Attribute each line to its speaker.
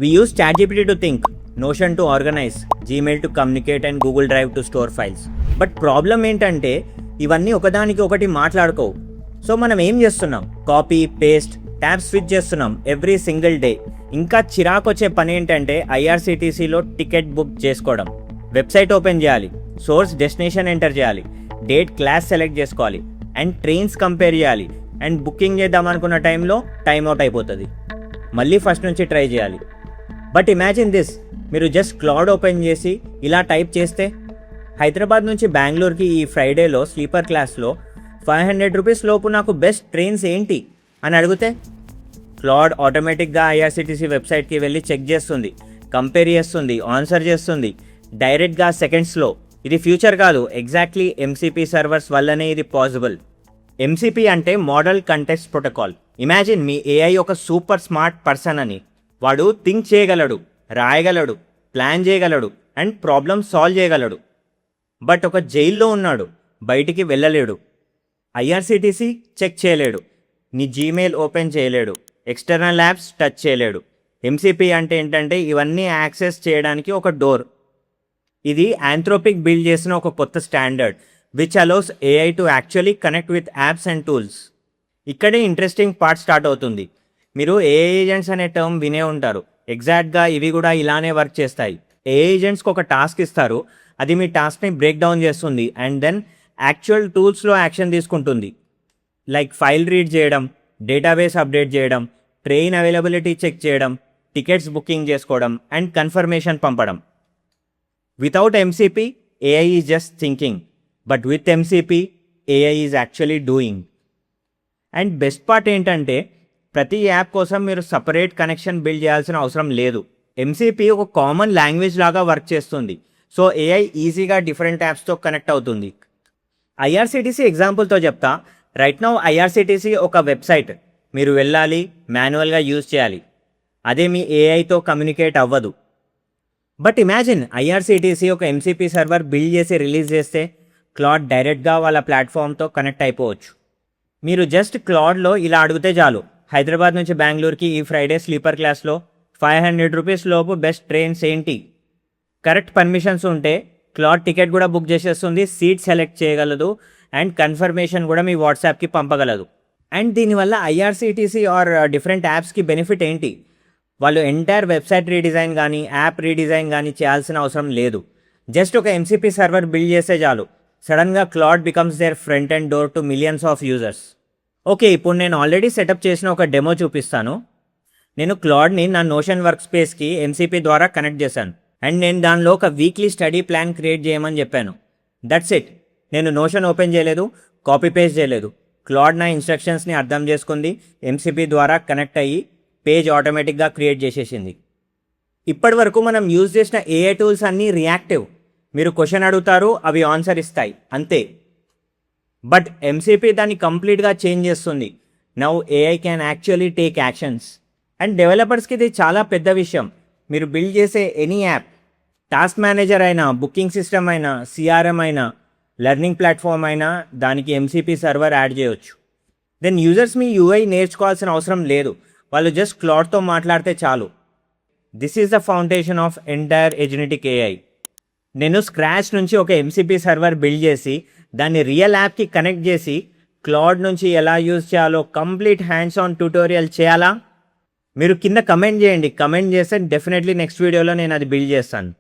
Speaker 1: We use ChatGPT to think, Notion to organize, Gmail to communicate and Google Drive to store files. But problem ఏంటంటే ఇవన్నీ ఒకదానికి ఒకటి మాట్లాడుకోవు. So మనం ఏం చేస్తున్నాం, కాపీ పేస్ట్ ట్యాబ్ స్విచ్ చేస్తున్నాం ఎవ్రీ సింగిల్ డే. ఇంకా చిరాకు వచ్చే పని ఏంటంటే ఐఆర్సిటీసీలో టికెట్ బుక్ చేసుకోవడం, వెబ్సైట్ ఓపెన్ చేయాలి, సోర్స్ డెస్టినేషన్ ఎంటర్ చేయాలి, డేట్ క్లాస్ సెలెక్ట్ చేసుకోవాలి అండ్ ట్రైన్స్ కంపేర్ చేయాలి అండ్ బుకింగ్ చేద్దాం అనుకున్న టైంలో టైమ్అవుట్ అయిపోతుంది, మళ్ళీ ఫస్ట్ నుంచి ట్రై చేయాలి. బట్ ఇమాజిన్ దిస్, మీరు జస్ట్ క్లౌడ్ ఓపెన్ చేసి ఇలా టైప్ చేస్తే హైదరాబాద్ నుంచి బెంగళూరుకి ఈ ఫ్రైడేలో స్లీపర్ క్లాస్లో 500 రూపీస్ లోపు నాకు బెస్ట్ ట్రైన్స్ ఏంటి అని అడిగితే క్లౌడ్ ఆటోమేటిక్గా ఐఆర్సిటీసీ వెబ్సైట్కి వెళ్ళి చెక్ చేస్తుంది, కంపేర్ చేస్తుంది, ఆన్సర్ చేస్తుంది డైరెక్ట్గా సెకండ్స్లో. ఇది ఫ్యూచర్ కాదు, ఎగ్జాక్ట్లీ ఎంసీపీ సర్వర్స్ వల్లనే ఇది పాసిబుల్. ఎంసీపీ అంటే మోడల్ కంటెక్స్ట్ ప్రోటోకాల్. ఇమాజిన్ మీ ఏఐ ఒక సూపర్ స్మార్ట్ పర్సన్ అని. వాడు థింక్ చేయగలడు, రాయగలడు, ప్లాన్ చేయగలడు అండ్ ప్రాబ్లమ్ సాల్వ్ చేయగలడు. బట్ ఒక జైల్లో ఉన్నాడు, బయటికి వెళ్ళలేడు. ఐఆర్సిటీసీ చెక్ చేయలేడు, నీ జీమెయిల్ ఓపెన్ చేయలేడు, ఎక్స్టర్నల్ యాప్స్ టచ్ చేయలేడు. ఎంసీపీ అంటే ఏంటంటే ఇవన్నీ యాక్సెస్ చేయడానికి ఒక డోర్. ఇది ఆంథ్రోపిక్ బిల్డ్ చేసిన ఒక కొత్త standard which allows AI to actually connect with apps and tools. ఇక్కడే ఇంట్రెస్టింగ్ పార్ట్ స్టార్ట్ అవుతుంది. మీరు ఏఐ ఏజెంట్స్ అనే టర్మ్ వినే ఉంటారు. ఎగ్జాక్ట్గా ఇవి కూడా ఇలానే వర్క్ చేస్తాయి. ఏఐ ఏజెంట్స్కి ఒక టాస్క్ ఇస్తారు, అది మీ టాస్క్ని బ్రేక్ డౌన్ చేస్తుంది అండ్ దెన్ యాక్చువల్ టూల్స్లో యాక్షన్ తీసుకుంటుంది. లైక్ ఫైల్ రీడ్ చేయడం, డేటాబేస్ అప్డేట్ చేయడం, ట్రైన్ అవైలబిలిటీ చెక్ చేయడం, టికెట్స్ బుకింగ్ చేసుకోవడం అండ్ కన్ఫర్మేషన్ పంపడం. Without MCP AI is just thinking, but with MCP AI is actually doing. And best part ఏంటంటే ప్రతి app కోసం మీరు సపరేట్ కనెక్షన్ బిల్డ్ చేయాల్సిన అవసరం లేదు. ఎంసీపీ ఒక కామన్ లాంగ్వేజ్ లాగా వర్క్ చేస్తుంది. సో ఏఐ ఈజీగా డిఫరెంట్ యాప్స్తో కనెక్ట్ అవుతుంది. ఐఆర్సిటీసీ ఎగ్జాంపుల్తో చెప్తా. రైట్ నౌ ఐఆర్సిటీసీ ఒక వెబ్సైట్, మీరు వెళ్ళాలి, మాన్యువల్గా యూజ్ చేయాలి. అదే మీ ఏఐతో కమ్యూనికేట్ అవ్వదు. బట్ ఇమాజిన్ ఐఆర్సిటీసీ ఒక ఎంసీపీ సర్వర్ బిల్డ్ చేసి రిలీజ్ చేస్తే క్లౌడ్ డైరెక్ట్గా వాళ్ళ ప్లాట్ఫామ్తో కనెక్ట్ అయిపోవచ్చు. మీరు జస్ట్ క్లౌడ్లో ఇలా అడిగితే చాలు, హైదరాబాద్ నుంచి బెంగళూరుకి ఈ ఫ్రైడే స్లీపర్ క్లాస్లో 500 రూపీస్ లోపు బెస్ట్ ట్రైన్స్ ఏంటి. కరెక్ట్ పర్మిషన్స్ ఉంటే క్లౌడ్ టికెట్ కూడా బుక్ చేసేస్తుంది, సీట్ సెలెక్ట్ చేయగలదు అండ్ కన్ఫర్మేషన్ కూడా మీ వాట్సాప్కి పంపగలదు. అండ్ దీనివల్ల ఐఆర్సిటీసీ ఆర్ డిఫరెంట్ యాప్స్కి బెనిఫిట్ ఏంటి, వాళ్ళు ఎంటైర్ వెబ్సైట్ రీడిజైన్ కానీ యాప్ రీడిజైన్ కానీ చేయాల్సిన అవసరం లేదు. జస్ట్ ఒక ఎంసీపీ సర్వర్ బిల్డ్ చేస్తే చాలు, సడన్గా cloud becomes their front and door to millions of users. Okay, ఇప్పుడు నేను ఆల్రెడీ సెటప్ చేసిన ఒక డెమో చూపిస్తాను. నేను క్లౌడ్ని నా నోషన్ వర్క్ స్పేస్కి ఎంసీపీ ద్వారా కనెక్ట్ చేశాను అండ్ నేను దానిలో ఒక వీక్లీ స్టడీ ప్లాన్ క్రియేట్ చేయమని చెప్పాను. That's it. నేను నోషన్ ఓపెన్ చేయలేదు, కాపీ పేస్ట్ చేయలేదు. క్లౌడ్ నా ఇన్స్ట్రక్షన్స్ని అర్థం చేసుకుంది, ఎంసీపీ ద్వారా కనెక్ట్ అయ్యి పేజ్ ఆటోమేటిక్గా క్రియేట్ చేసేసింది. ఇప్పటి వరకు మనం యూజ్ చేసిన ఏఐ టూల్స్ అన్నీ రియాక్టివ్. మీరు క్వశ్చన్ అడుగుతారు, అవి ఆన్సర్ ఇస్తాయి, అంతే. బట్ ఎంసీపీ దాన్ని కంప్లీట్గా చేంజ్ చేస్తుంది. Now AI can actually take actions. And డెవలపర్స్కి ఇది చాలా పెద్ద విషయం. మీరు బిల్డ్ చేసే ఎనీ యాప్, టాస్క్ మేనేజర్ అయినా, బుకింగ్ సిస్టమ్ అయినా, సిఆర్ఎం అయినా, లెర్నింగ్ ప్లాట్ఫామ్ అయినా దానికి ఎంసీపీ సర్వర్ యాడ్ చేయొచ్చు. దెన్ యూజర్స్ మీ యూఐ నేర్చుకోవాల్సిన అవసరం లేదు, వాళ్ళు జస్ట్ క్లౌడ్తో మాట్లాడితే చాలు. This is the foundation of entire agentic AI. నేను స్క్రాచ్ నుంచి ఒక ఎంసీపీ సర్వర్ బిల్డ్ చేసి దాన్ని రియల్ యాప్కి కనెక్ట్ చేసి క్లౌడ్ నుంచి ఎలా యూజ్ చేయాలో కంప్లీట్ హ్యాండ్స్ ఆన్ ట్యూటోరియల్ చేయాలా? మీరు కింద కమెంట్ చేయండి. కమెంట్ చేస్తే డెఫినెట్లీ నెక్స్ట్ వీడియోలో నేను అది బిల్డ్ చేస్తాను.